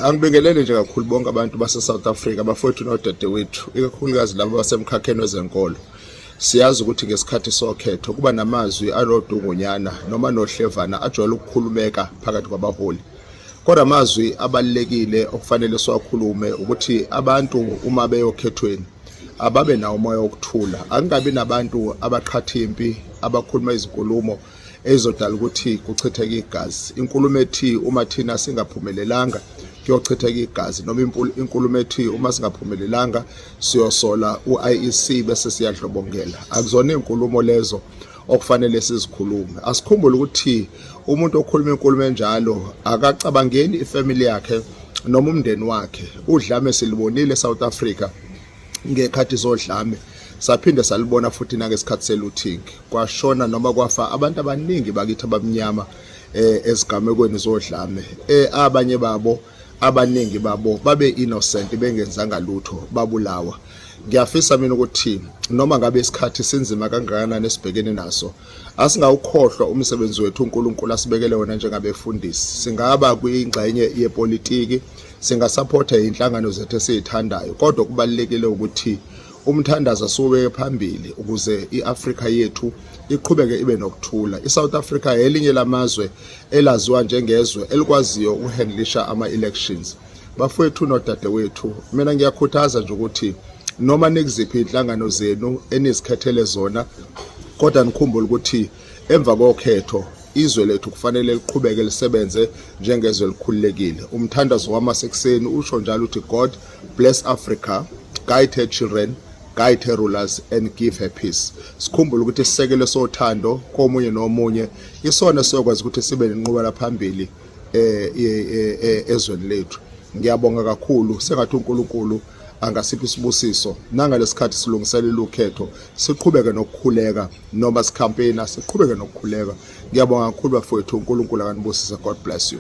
Angibingelele nje kakhulu bonke abantu base South Africa bafowethu nodadewethu ikakhulukazi labo basemkhakheni wezenkolo. Siyazi ukuthi ngesikhathi sokhetho kuba namazwi alodungonyana noma nohlevana ajwayele ukukhulumeka phakathi kwabaholi. Kodwa amazwi abalekile okufanele siwakhulume ukuthi abantu uma beyokhethweni ababe nawo umoya wokuthula, angabi nabantu abaqhatha impi abakhuluma izinkulumo ezodala ukuthi kuchitheke igazi. Inkulumo ethi uma thina singaphumelelanga kuyochitheka igazi, noma inkulumo ethi uma singaphumelelanga siyosola uIEC bese siyadlobongela. Akuzona inkulumo lezo okufanele sizikhulume. Asikhumbule ukuthi umuntu okhuluma inkulumo enjalo akacabangeni ifamily yakhe noma umndeni wakhe. Udlame silibonile eSouth Africa ngekhathi zodlame, saphinde salibona futhi nangesikhathi selooting. Kwashona noma kwafa abantu abaningi bakithi abamnyama ezigamekweni zodlame. Abanye babo abaningi babo babe innocent, bengenzanga lutho, babulawa. Ngiyafisa mina ukuthi noma ngabe isikhathi sinzima kangakanani esibhekene naso, asingawukhohlwa umsebenzi wethu uNkulunkulu asibekele wona njengabefundisi. Singaba kwingxenye yepolitiki, singasupporta inhlangano zethu esizithandayo, kodwa kubalekile ukuthi umthandazo asubeke phambili ukuze iAfrika yethu iqhubeke ibe nokuthula. iSouth Africa elinye lamazwe elaziwa njengezwe elikwaziyo ukuhandlisha ama-elections. Bafowethu nodadewethu, mina ngiyakhuthaza nje ukuthi noma nikuziphi inhlangano zenu enizikhethele zona, kodwa nikhumbule ukuthi emva kokhetho izwe lethu kufanele liqhubeke lisebenze njengezwe elikhululekile. Umthandazo wamasekuseni usho njalo ukuthi God bless Africa, guide her children, guide her rulers and give her peace. Sikhumbule ukuthi isisekelo sothando komunye nomunye isona siyokwazi ukuthi sibe nenqubela phambili ezweni lethu. Ngiyabonga kakhulu sengathi uNkulunkulu angasiphi isibusiso nangalesikhathi silungiselela ukhetho, siqhubeke nokukhuleka noma sicampaign siqhubeke nokukhuleka. Ngiyabonga kakhulu bafowethu, uNkulunkulu akanibusise. God bless you.